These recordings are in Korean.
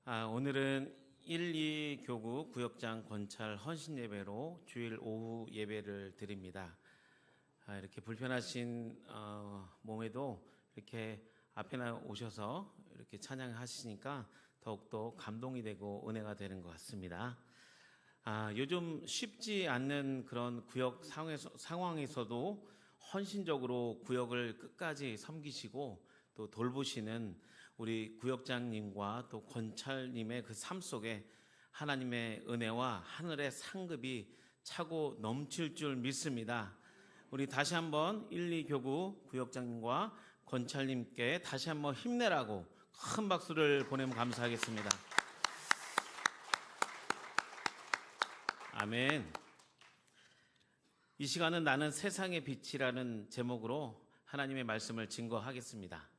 오늘은 1, 2 교구 구역장 권찰 헌신 예배로 주일 오후 예배를 드립니다. 이렇게 불편하신 몸에도 이렇게 앞에 오셔서 이렇게 찬양하시니까 더욱더 감동이 되고 은혜가 되는 것 같습니다. 요즘 쉽지 않는 그런 구역 상황에서도 헌신적으로 구역을 끝까지 섬기시고 또 돌보시는 우리 구역장님과 또 권찰님의 그 삶 속에 하나님의 은혜와 하늘의 상급이 차고 넘칠 줄 믿습니다. 우리 다시 한번 1, 2교구 구역장님과 권찰님께 다시 한번 힘내라고 큰 박수를 보내면 감사하겠습니다. 아멘. 이 시간은 나는 세상의 빛이라는 제목으로 하나님의 말씀을 증거하겠습니다.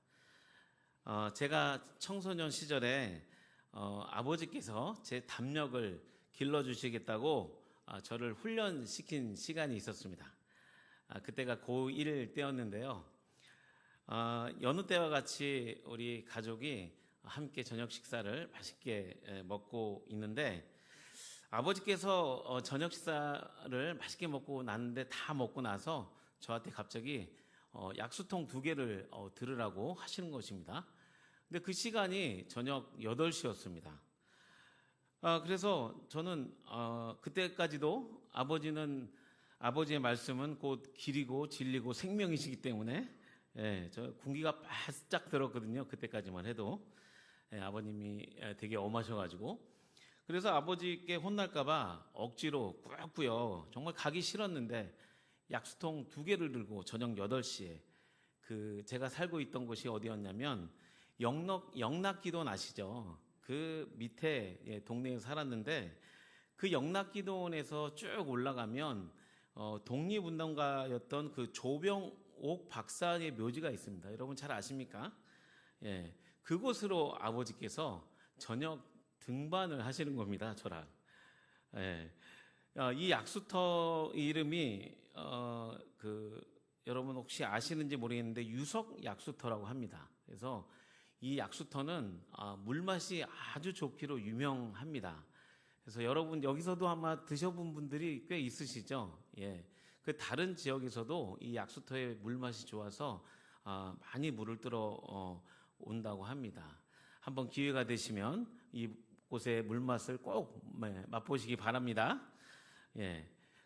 제가 청소년 시절에 아버지께서 제 담력을 길러주시겠다고 저를 훈련시킨 시간이 있었습니다. 그때가 고1 때였는데요. 여느 때와 같이 우리 가족이 함께 저녁 식사를 맛있게 먹고 있는데 아버지께서 저녁 식사를 맛있게 먹고 났는데 다 먹고 나서 저한테 갑자기 약수통 2개를 들으라고 하시는 것입니다. 근데 그 시간이 저녁 8시였습니다. 그래서 저는 그때까지도 아버지의 말씀은 곧 길이고 진리고 생명이시기 때문에 저 군기가 바짝 들었거든요. 그때까지만 해도 아버님이 되게 엄하셔가지고 그래서 아버지께 혼날까봐 억지로 꾸역꾸역 정말 가기 싫었는데 약수통 2개를 들고 저녁 8시에 제가 살고 있던 곳이 어디였냐면 영락기도원 아시죠? 그 밑에 동네에 살았는데 그 영락기도원에서 쭉 올라가면 독립운동가였던 그 조병옥 박사의 묘지가 있습니다. 여러분 잘 아십니까? 그곳으로 아버지께서 저녁 등반을 하시는 겁니다. 저랑. 이 약수터 이름이 여러분 혹시 아시는지 모르겠는데 유석 약수터라고 합니다. 그래서 이 약수터는 물맛이 아주 좋기로 유명합니다. 그래서 여러분 여기서도 아마 드셔본 분들이 꽤 있으시죠? 그 다른 지역에서도 이 약수터의 물맛이 좋아서 많이 물을 들어 온다고 합니다. 한번 기회가 되시면 이곳의 물맛을 꼭 맛보시기 바랍니다.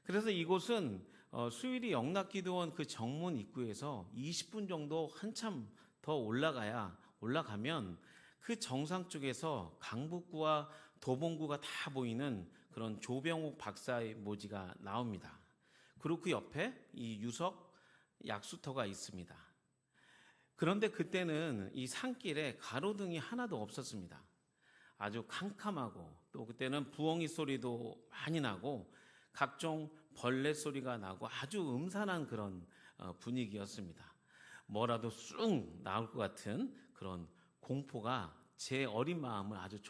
그래서 이곳은 수일이 영락기도원 그 정문 입구에서 20분 정도 한참 더 올라가면 그 정상 쪽에서 강북구와 도봉구가 다 보이는 그런 조병옥 박사의 묘지가 나옵니다. 그리고 그 옆에 이 유석 약수터가 있습니다. 그런데 그때는 이 산길에 가로등이 하나도 없었습니다. 아주 캄캄하고 또 그때는 부엉이 소리도 많이 나고 각종 벌레 소리가 나고 아주 음산한 그런 분위기였습니다. 뭐라도 쑥 나올 것 같은 그런 공포가 제 어린 마음을 아주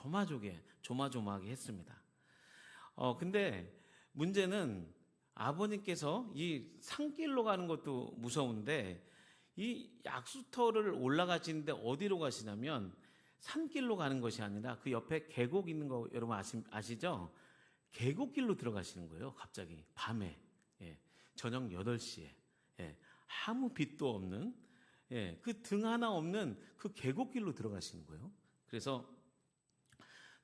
조마조마하게 했습니다. 근데 문제는 아버님께서 이 산길로 가는 것도 무서운데 이 약수터를 올라가시는데 어디로 가시냐면 산길로 가는 것이 아니라 그 옆에 계곡 있는 거 여러분 아시죠? 계곡길로 들어가시는 거예요. 갑자기 밤에 저녁 8시에 아무 빛도 없는 그 등 하나 없는 그 계곡길로 들어가시는 거예요. 그래서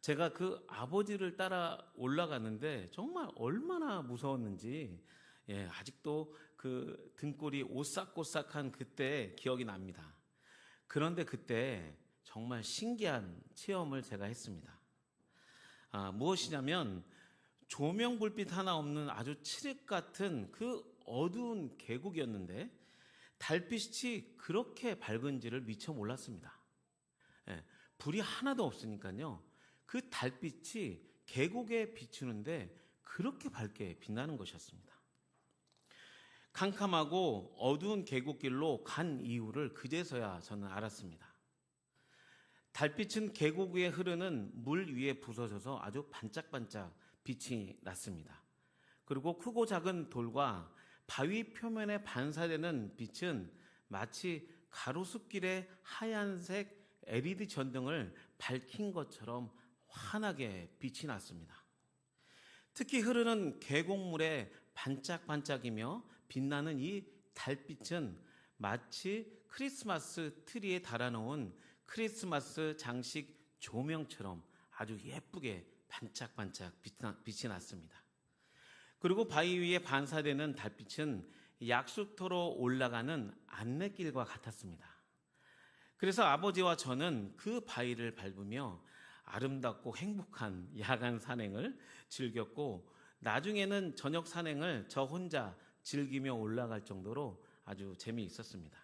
제가 그 아버지를 따라 올라가는데 정말 얼마나 무서웠는지 아직도 그 등골이 오싹오싹한 그때 기억이 납니다. 그런데 그때 정말 신기한 체험을 제가 했습니다. 무엇이냐면 조명 불빛 하나 없는 아주 칠흑 같은 그 어두운 계곡이었는데 달빛이 그렇게 밝은지를 미처 몰랐습니다. 불이 하나도 없으니까요. 그 달빛이 계곡에 비추는데 그렇게 밝게 빛나는 것이었습니다. 캄캄하고 어두운 계곡길로 간 이유를 그제서야 저는 알았습니다. 달빛은 계곡 위에 흐르는 물 위에 부서져서 아주 반짝반짝 빛이 났습니다. 그리고 크고 작은 돌과 바위 표면에 반사되는 빛은 마치 가로수길의 하얀색 LED 전등을 밝힌 것처럼 환하게 빛이 났습니다. 특히 흐르는 계곡물에 반짝반짝이며 빛나는 이 달빛은 마치 크리스마스 트리에 달아놓은 크리스마스 장식 조명처럼 아주 예쁘게 반짝반짝 빛이 났습니다. 그리고 바위 위에 반사되는 달빛은 약수터로 올라가는 안내길과 같았습니다. 그래서 아버지와 저는 그 바위를 밟으며 아름답고 행복한 야간 산행을 즐겼고, 나중에는 저녁 산행을 저 혼자 즐기며 올라갈 정도로 아주 재미있었습니다.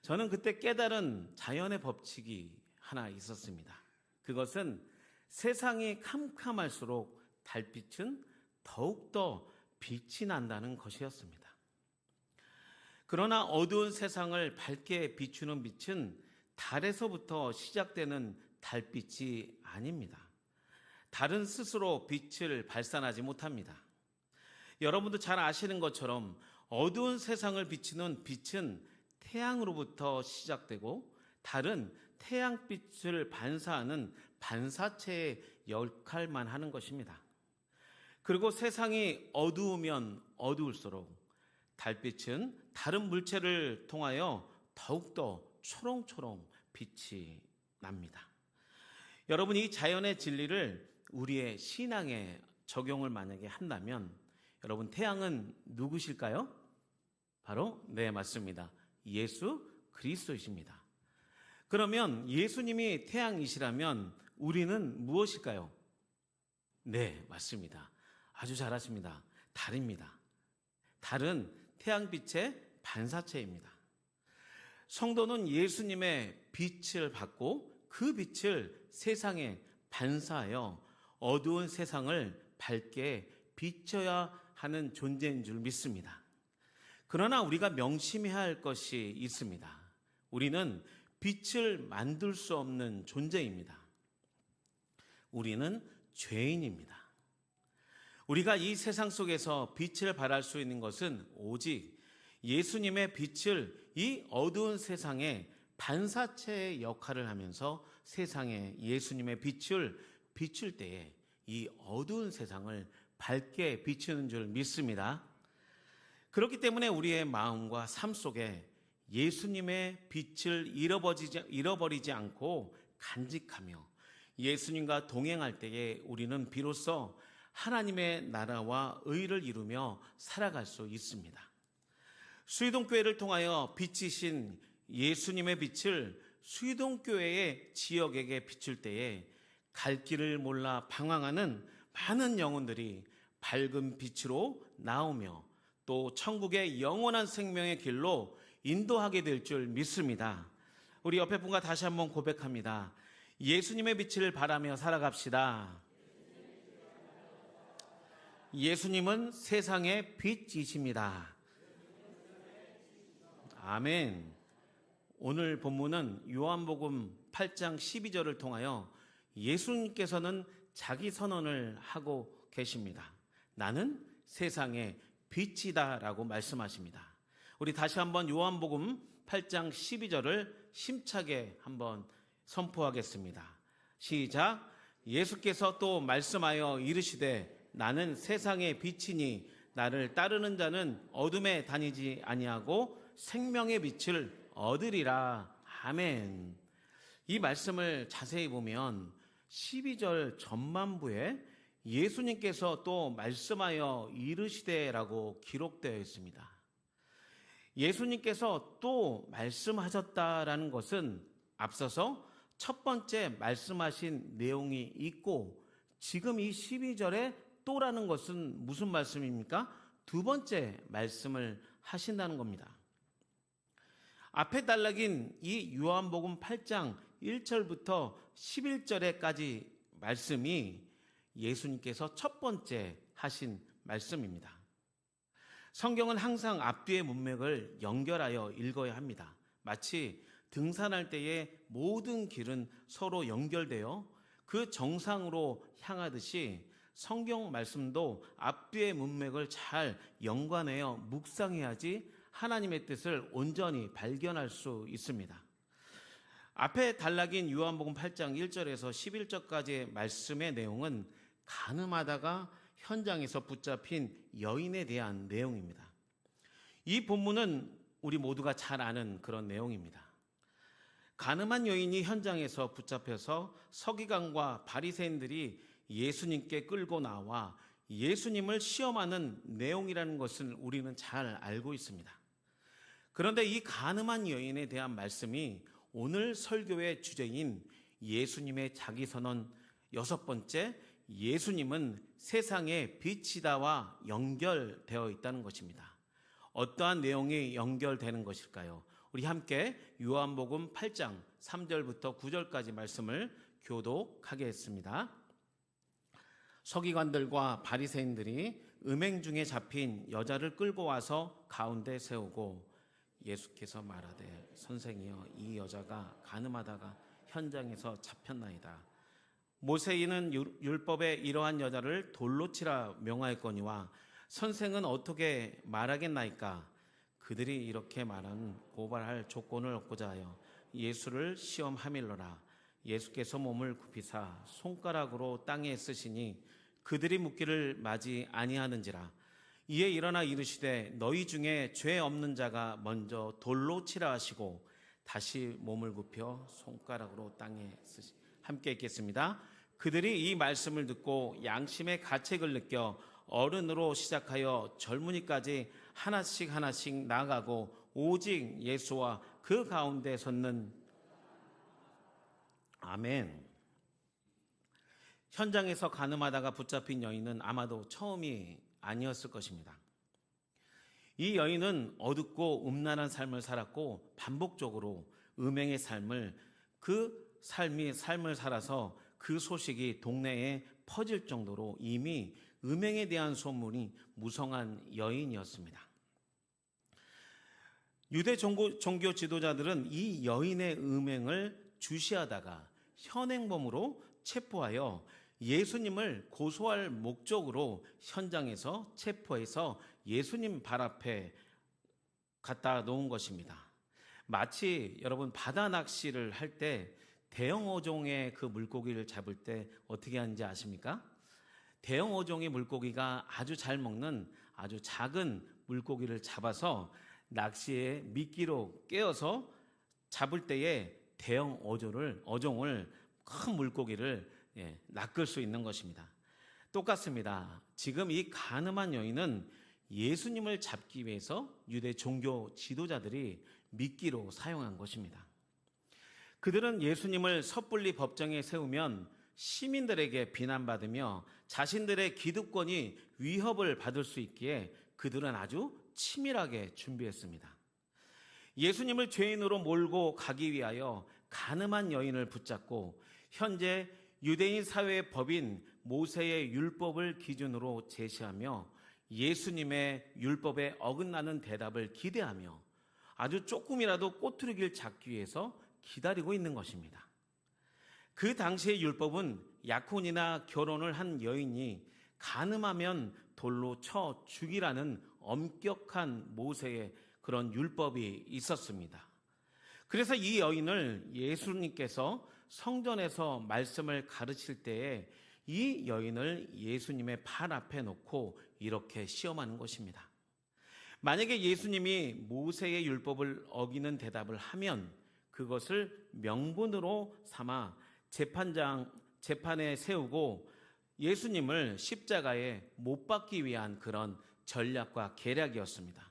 저는 그때 깨달은 자연의 법칙이 하나 있었습니다. 그것은 세상이 캄캄할수록 달빛은 더욱더 빛이 난다는 것이었습니다. 그러나 어두운 세상을 밝게 비추는 빛은 달에서부터 시작되는 달빛이 아닙니다. 달은 스스로 빛을 발산하지 못합니다. 여러분도 잘 아시는 것처럼 어두운 세상을 비추는 빛은 태양으로부터 시작되고, 달은 태양빛을 반사하는 반사체의 역할만 하는 것입니다. 그리고 세상이 어두우면 어두울수록 달빛은 다른 물체를 통하여 더욱더 초롱초롱 빛이 납니다. 여러분, 이 자연의 진리를 우리의 신앙에 적용을 만약에 한다면, 여러분, 태양은 누구실까요? 바로, 네, 맞습니다. 예수 그리스도이십니다. 그러면 예수님이 태양이시라면 우리는 무엇일까요? 네, 맞습니다. 아주 잘하십니다. 달입니다. 달은 태양빛의 반사체입니다. 성도는 예수님의 빛을 받고 그 빛을 세상에 반사하여 어두운 세상을 밝게 비춰야 하는 존재인 줄 믿습니다. 그러나 우리가 명심해야 할 것이 있습니다. 우리는 빛을 만들 수 없는 존재입니다. 우리는 죄인입니다. 우리가 이 세상 속에서 빛을 발할 수 있는 것은 오직 예수님의 빛을 이 어두운 세상에 반사체의 역할을 하면서 세상에 예수님의 빛을 비출 때에 이 어두운 세상을 밝게 비추는 줄 믿습니다. 그렇기 때문에 우리의 마음과 삶 속에 예수님의 빛을 잃어버리지 않고 간직하며 예수님과 동행할 때에 우리는 비로소 하나님의 나라와 의를 이루며 살아갈 수 있습니다. 수의동교회를 통하여 빛이신 예수님의 빛을 수의동교회의 지역에게 비출 때에 갈 길을 몰라 방황하는 많은 영혼들이 밝은 빛으로 나오며 또 천국의 영원한 생명의 길로 인도하게 될 줄 믿습니다. 우리 옆에 분과 다시 한번 고백합니다. 예수님의 빛을 바라며 살아갑시다. 예수님은 세상의 빛이십니다. 아멘. 오늘 본문은 요한복음 8장 12절을 통하여 예수님께서는 자기 선언을 하고 계십니다. 나는 세상의 빛이다 라고 말씀하십니다. 우리 다시 한번 요한복음 8장 12절을 힘차게 한번 선포하겠습니다. 시작. 예수께서 또 말씀하여 이르시되 나는 세상의 빛이니 나를 따르는 자는 어둠에 다니지 아니하고 생명의 빛을 얻으리라. 아멘. 이 말씀을 자세히 보면 12절 전반부에 예수님께서 또 말씀하여 이르시되라고 기록되어 있습니다. 예수님께서 또 말씀하셨다라는 것은 앞서서 첫 번째 말씀하신 내용이 있고, 지금 이 12절에 또라는 것은 무슨 말씀입니까? 두 번째 말씀을 하신다는 겁니다. 앞에 단락인 이 요한복음 8장 1절부터 11절에까지 말씀이 예수님께서 첫 번째 하신 말씀입니다. 성경은 항상 앞뒤의 문맥을 연결하여 읽어야 합니다. 마치 등산할 때의 모든 길은 서로 연결되어 그 정상으로 향하듯이 성경 말씀도 앞뒤의 문맥을 잘 연관하여 묵상해야지 하나님의 뜻을 온전히 발견할 수 있습니다. 앞에 단락인 요한복음 8장 1절에서 11절까지의 말씀의 내용은 간음하다가 현장에서 붙잡힌 여인에 대한 내용입니다. 이 본문은 우리 모두가 잘 아는 그런 내용입니다. 간음한 여인이 현장에서 붙잡혀서 서기관과 바리새인들이 예수님께 끌고 나와 예수님을 시험하는 내용이라는 것을 우리는 잘 알고 있습니다. 그런데 이 간음한 여인에 대한 말씀이 오늘 설교의 주제인 예수님의 자기선언 6번째, 예수님은 세상의 빛이다와 연결되어 있다는 것입니다. 어떠한 내용이 연결되는 것일까요? 우리 함께 요한복음 8장 3절부터 9절까지 말씀을 교독하겠습니다. 서기관들과 바리새인들이 음행 중에 잡힌 여자를 끌고 와서 가운데 세우고 예수께서 말하되 선생이여 이 여자가 간음하다가 현장에서 잡혔나이다. 모세인은 율법에 이러한 여자를 돌로 치라 명하였거니와 선생은 어떻게 말하겠나이까? 그들이 이렇게 말하는 고발할 조건을 얻고자 하여 예수를 시험하밀러라. 예수께서 몸을 굽히사 손가락으로 땅에 쓰시니 그들이 묻기를 마지 아니하는지라. 이에 일어나 이르시되 너희 중에 죄 없는 자가 먼저 돌로 치라 하시고 다시 몸을 굽혀 손가락으로 땅에 쓰시. 함께 읽겠습니다. 그들이 이 말씀을 듣고 양심의 가책을 느껴 어른으로 시작하여 젊은이까지 하나씩 하나씩 나아가고 오직 예수와 그 가운데 섰는 아멘. 현장에서 간음하다가 붙잡힌 여인은 아마도 처음이 아니었을 것입니다. 이 여인은 어둡고 음란한 삶을 살았고 반복적으로 음행의 삶을 살아서 그 소식이 동네에 퍼질 정도로 이미 음행에 대한 소문이 무성한 여인이었습니다. 유대 종교 지도자들은 이 여인의 음행을 주시하다가 현행범으로 체포하여 예수님을 고소할 목적으로 현장에서 체포해서 예수님 발 앞에 갖다 놓은 것입니다. 마치 여러분 바다 낚시를 할 때 대형 어종의 그 물고기를 잡을 때 어떻게 하는지 아십니까? 대형 어종의 물고기가 아주 잘 먹는 아주 작은 물고기를 잡아서 낚시에 미끼로 깨어서 잡을 때에 대형 어종을 큰 물고기를 낚을 수 있는 것입니다. 똑같습니다. 지금 이 간음한 여인은 예수님을 잡기 위해서 유대 종교 지도자들이 미끼로 사용한 것입니다. 그들은 예수님을 섣불리 법정에 세우면 시민들에게 비난받으며 자신들의 기득권이 위협을 받을 수 있기에 그들은 아주 치밀하게 준비했습니다. 예수님을 죄인으로 몰고 가기 위하여 간음한 여인을 붙잡고 현재 유대인 사회의 법인 모세의 율법을 기준으로 제시하며 예수님의 율법에 어긋나는 대답을 기대하며 아주 조금이라도 꼬투리를 잡기 위해서 기다리고 있는 것입니다. 그 당시의 율법은 약혼이나 결혼을 한 여인이 간음하면 돌로 쳐 죽이라는 엄격한 모세의 그런 율법이 있었습니다. 그래서 이 여인을 예수님께서 성전에서 말씀을 가르칠 때에 이 여인을 예수님의 발 앞에 놓고 이렇게 시험하는 것입니다. 만약에 예수님이 모세의 율법을 어기는 대답을 하면 그것을 명분으로 삼아 재판에 세우고 예수님을 십자가에 못 박기 위한 그런 전략과 계략이었습니다.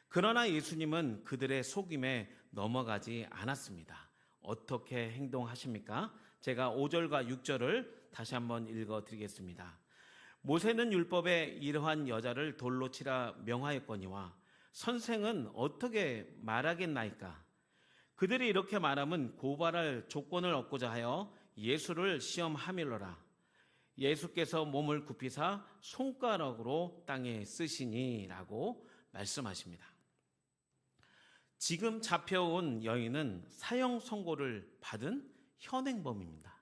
그러나 예수님은 그들의 속임에 넘어가지 않았습니다. 어떻게 행동하십니까? 제가 5절과 6절을 다시 한번 읽어드리겠습니다. 모세는 율법에 이러한 여자를 돌로 치라 명하였거니와 선생은 어떻게 말하겠나이까? 그들이 이렇게 말하면 고발할 조건을 얻고자 하여 예수를 시험하밀러라. 예수께서 몸을 굽히사 손가락으로 땅에 쓰시니라고 말씀하십니다. 지금 잡혀온 여인은 사형 선고를 받은 현행범입니다.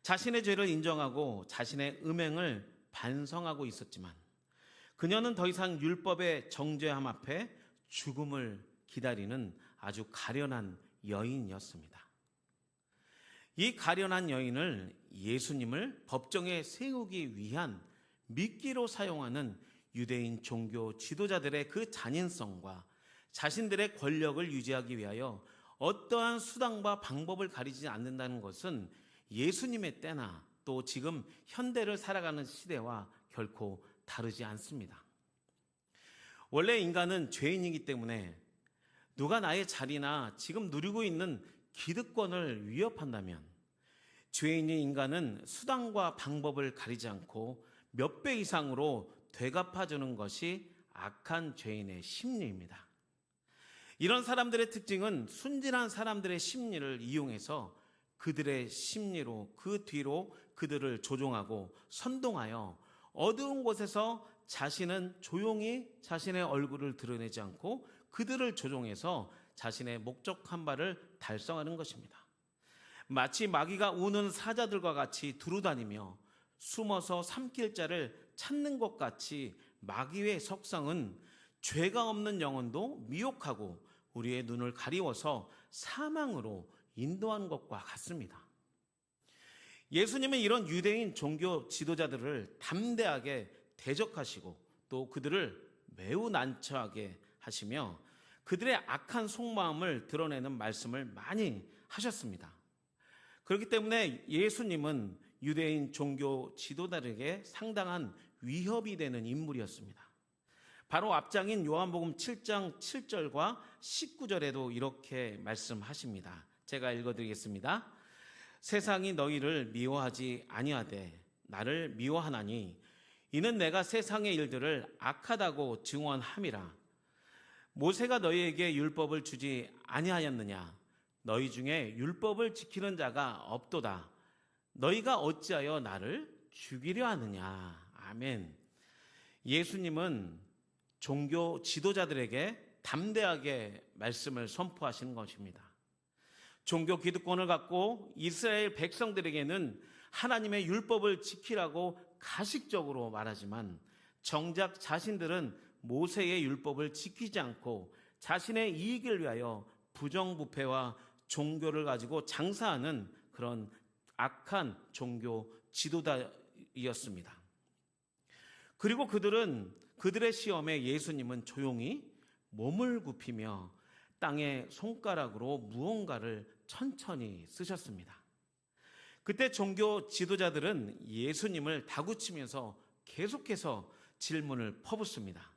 자신의 죄를 인정하고 자신의 음행을 반성하고 있었지만 그녀는 더 이상 율법의 정죄함 앞에 죽음을 기다리는 아주 가련한 여인이었습니다. 이 가련한 여인을 예수님을 법정에 세우기 위한 미끼로 사용하는 유대인 종교 지도자들의 그 잔인성과 자신들의 권력을 유지하기 위하여 어떠한 수단과 방법을 가리지 않는다는 것은 예수님의 때나 또 지금 현대를 살아가는 시대와 결코 다르지 않습니다. 원래 인간은 죄인이기 때문에 누가 나의 자리나 지금 누리고 있는 기득권을 위협한다면 죄인인 인간은 수단과 방법을 가리지 않고 몇 배 이상으로 되갚아주는 것이 악한 죄인의 심리입니다. 이런 사람들의 특징은 순진한 사람들의 심리를 이용해서 그들의 심리로 그 뒤로 그들을 조종하고 선동하여 어두운 곳에서 자신은 조용히 자신의 얼굴을 드러내지 않고 그들을 조종해서 자신의 목적한 바를 달성하는 것입니다. 마치 마귀가 우는 사자들과 같이 두루다니며 숨어서 삼킬 자를 찾는 것 같이 마귀의 속성은 죄가 없는 영혼도 미혹하고 우리의 눈을 가리워서 사망으로 인도하는 것과 같습니다. 예수님은 이런 유대인 종교 지도자들을 담대하게 대적하시고 또 그들을 매우 난처하게 하시며 그들의 악한 속마음을 드러내는 말씀을 많이 하셨습니다. 그렇기 때문에 예수님은 유대인 종교 지도자들에게 상당한 위협이 되는 인물이었습니다. 바로 앞장인 요한복음 7장 7절과 19절에도 이렇게 말씀하십니다. 제가 읽어드리겠습니다. 세상이 너희를 미워하지 아니하되 나를 미워하나니 이는 내가 세상의 일들을 악하다고 증언함이라. 모세가 너희에게 율법을 주지 아니하였느냐? 너희 중에 율법을 지키는 자가 없도다. 너희가 어찌하여 나를 죽이려 하느냐? 아멘. 예수님은 종교 지도자들에게 담대하게 말씀을 선포하시는 것입니다. 종교 기득권을 갖고 이스라엘 백성들에게는 하나님의 율법을 지키라고 가식적으로 말하지만 정작 자신들은 모세의 율법을 지키지 않고 자신의 이익을 위하여 부정부패와 종교를 가지고 장사하는 그런 악한 종교 지도자이었습니다. 그리고 그들의 시험에 예수님은 조용히 몸을 굽히며 땅에 손가락으로 무언가를 천천히 쓰셨습니다. 그때 종교 지도자들은 예수님을 다구치면서 계속해서 질문을 퍼붓습니다.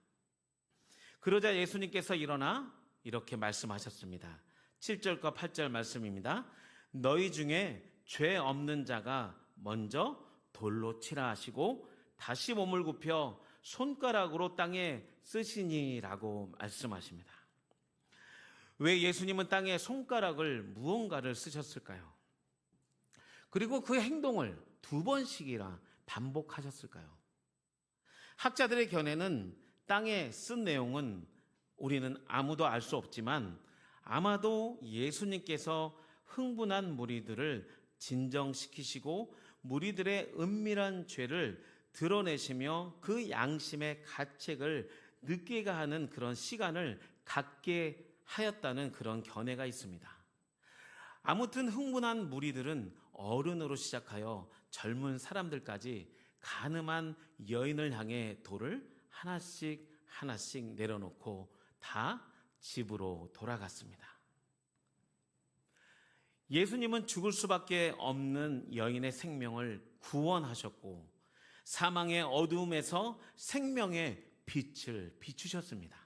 그러자 예수님께서 일어나 이렇게 말씀하셨습니다. 7절과 8절 말씀입니다. 너희 중에 죄 없는 자가 먼저 돌로 치라 하시고 다시 몸을 굽혀 손가락으로 땅에 쓰시니라고 말씀하십니다. 왜 예수님은 땅에 손가락을 무언가를 쓰셨을까요? 그리고 그 행동을 2번씩이나 반복하셨을까요? 학자들의 견해는 땅에 쓴 내용은 우리는 아무도 알 수 없지만 아마도 예수님께서 흥분한 무리들을 진정시키시고 무리들의 은밀한 죄를 드러내시며 그 양심의 가책을 느끼게 하는 그런 시간을 갖게 하였다는 그런 견해가 있습니다. 아무튼 흥분한 무리들은 어른으로 시작하여 젊은 사람들까지 가늠한 여인을 향해 돌을 하나씩 내려놓고 다 집으로 돌아갔습니다. 예수님은 죽을 수밖에 없는 여인의 생명을 구원하셨고 사망의 어두움에서 생명의 빛을 비추셨습니다.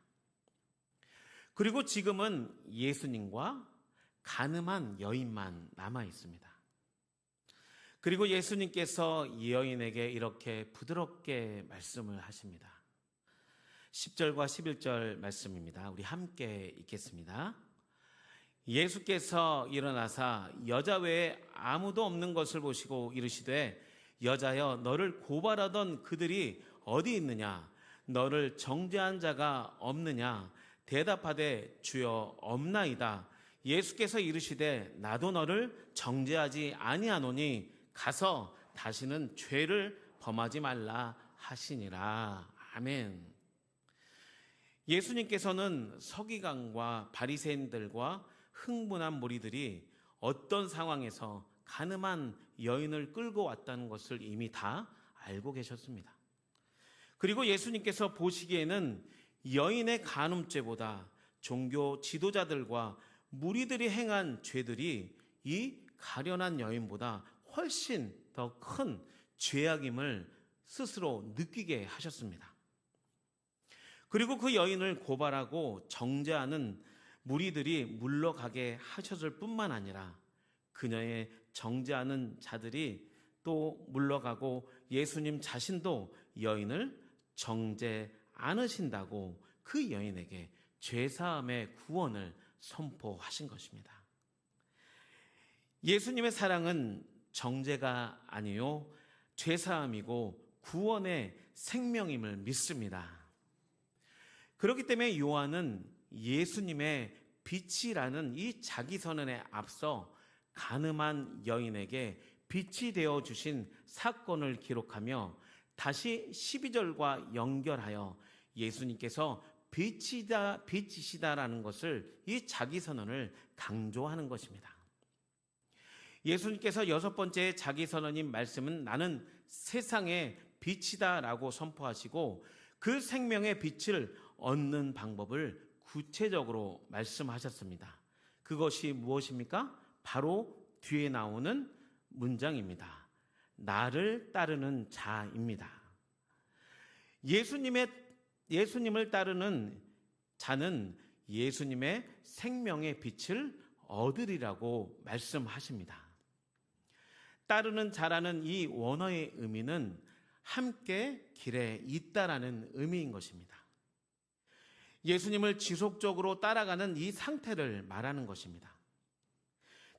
그리고 지금은 예수님과 가늠한 여인만 남아 있습니다. 그리고 예수님께서 이 여인에게 이렇게 부드럽게 말씀을 하십니다. 10절과 11절 말씀입니다. 우리 함께 읽겠습니다. 예수께서 일어나사 여자 외에 아무도 없는 것을 보시고 이르시되 여자여 너를 고발하던 그들이 어디 있느냐? 너를 정죄한 자가 없느냐? 대답하되 주여 없나이다. 예수께서 이르시되 나도 너를 정죄하지 아니하노니 가서 다시는 죄를 범하지 말라 하시니라. 아멘. 예수님께서는 서기관과 바리새인들과 흥분한 무리들이 어떤 상황에서 가늠한 여인을 끌고 왔다는 것을 이미 다 알고 계셨습니다. 그리고 예수님께서 보시기에는 여인의 간음죄보다 종교 지도자들과 무리들이 행한 죄들이 이 가련한 여인보다 훨씬 더 큰 죄악임을 스스로 느끼게 하셨습니다. 그리고 그 여인을 고발하고 정죄하는 무리들이 물러가게 하셨을 뿐만 아니라 그녀의 정죄하는 자들이 또 물러가고 예수님 자신도 여인을 정죄 않으신다고 그 여인에게 죄사함의 구원을 선포하신 것입니다. 예수님의 사랑은 정죄가 아니요 죄사함이고 구원의 생명임을 믿습니다. 그렇기 때문에 요한은 예수님의 빛이라는 이 자기 선언에 앞서 간음한 여인에게 빛이 되어 주신 사건을 기록하며 다시 12절과 연결하여 예수님께서 빛이시다라는 것을 이 자기 선언을 강조하는 것입니다. 예수님께서 6번째 자기 선언인 말씀은 나는 세상의 빛이다라고 선포하시고 그 생명의 빛을 얻는 방법을 구체적으로 말씀하셨습니다. 그것이 무엇입니까? 바로 뒤에 나오는 문장입니다. 나를 따르는 자입니다. 예수님을 따르는 자는 예수님의 생명의 빛을 얻으리라고 말씀하십니다. 따르는 자라는 이 원어의 의미는 함께 길에 있다라는 의미인 것입니다. 예수님을 지속적으로 따라가는 이 상태를 말하는 것입니다.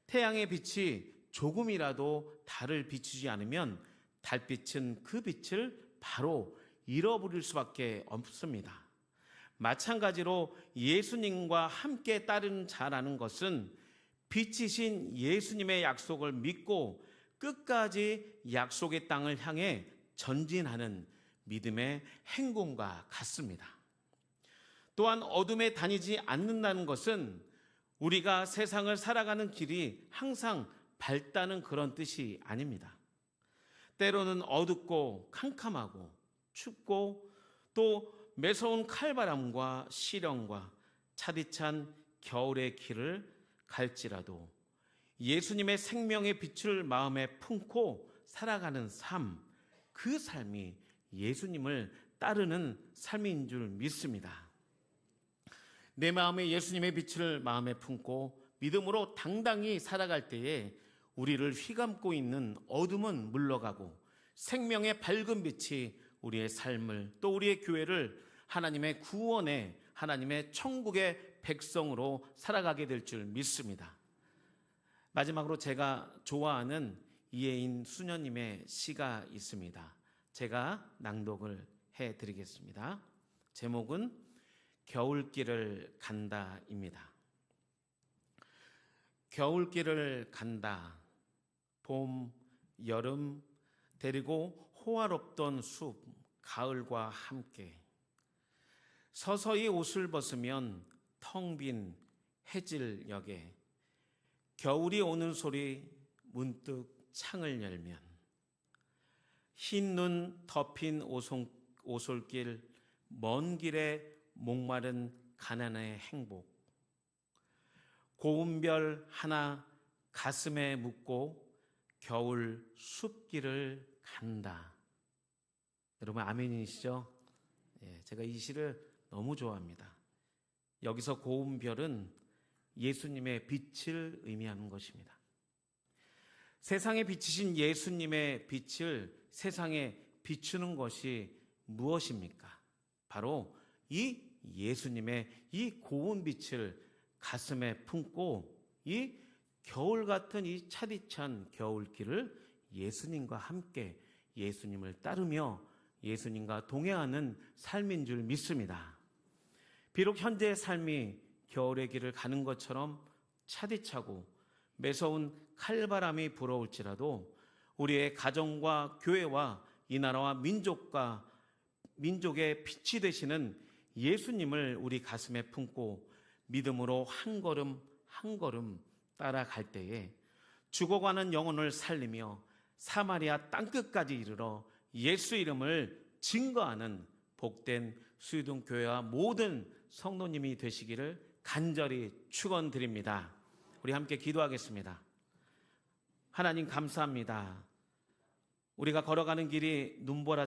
태양의 빛이 조금이라도 달을 비추지 않으면 달빛은 그 빛을 바로 잃어버릴 수밖에 없습니다. 마찬가지로 예수님과 함께 따르는 자라는 것은 빛이신 예수님의 약속을 믿고 끝까지 약속의 땅을 향해 전진하는 믿음의 행군과 같습니다. 또한 어둠에 다니지 않는다는 것은 우리가 세상을 살아가는 길이 항상 밝다는 그런 뜻이 아닙니다. 때로는 어둡고 캄캄하고 춥고 또 매서운 칼바람과 시련과 차디찬 겨울의 길을 갈지라도 예수님의 생명의 빛을 마음에 품고 살아가는 삶, 그 삶이 예수님을 따르는 삶인 줄 믿습니다. 내 마음에 예수님의 빛을 마음에 품고 믿음으로 당당히 살아갈 때에 우리를 휘감고 있는 어둠은 물러가고 생명의 밝은 빛이 우리의 삶을 또 우리의 교회를 하나님의 구원의 하나님의 천국의 백성으로 살아가게 될 줄 믿습니다. 마지막으로 제가 좋아하는 이혜인 수녀님의 시가 있습니다. 제가 낭독을 해드리겠습니다. 제목은 겨울길을 간다입니다. 겨울길을 간다. 봄, 여름, 데리고 호화롭던 숲, 가을과 함께 서서히 옷을 벗으면 텅 빈 해질녘에 겨울이 오는 소리 문득 창을 열면 흰 눈 덮인 오솔길 먼 길에 목마른 가난의 행복 고운 별 하나 가슴에 묻고 겨울 숲길을 간다. 여러분 아멘이시죠? 제가 이 시를 너무 좋아합니다. 여기서 고운 별은 예수님의 빛을 의미하는 것입니다. 세상에 비치신 예수님의 빛을 세상에 비추는 것이 무엇입니까? 바로 이 예수님의 이 고운 빛을 가슴에 품고 이 겨울 같은 이 차디찬 겨울길을 예수님과 함께 예수님을 따르며 예수님과 동행하는 삶인 줄 믿습니다. 비록 현재의 삶이 겨울의 길을 가는 것처럼 차디차고 매서운 칼바람이 불어올지라도 우리의 가정과 교회와 이 나라와 민족의 빛이 되시는 예수님을 우리 가슴에 품고 믿음으로 한 걸음 한 걸음 따라갈 때에 죽어가는 영혼을 살리며 사마리아 땅끝까지 이르러 예수 이름을 증거하는 복된 수유동교회와 모든 성도님이 되시기를 간절히 축원드립니다. 우리 함께 기도하겠습니다. 하나님 감사합니다. 우리가 걸어가는 길이 눈보라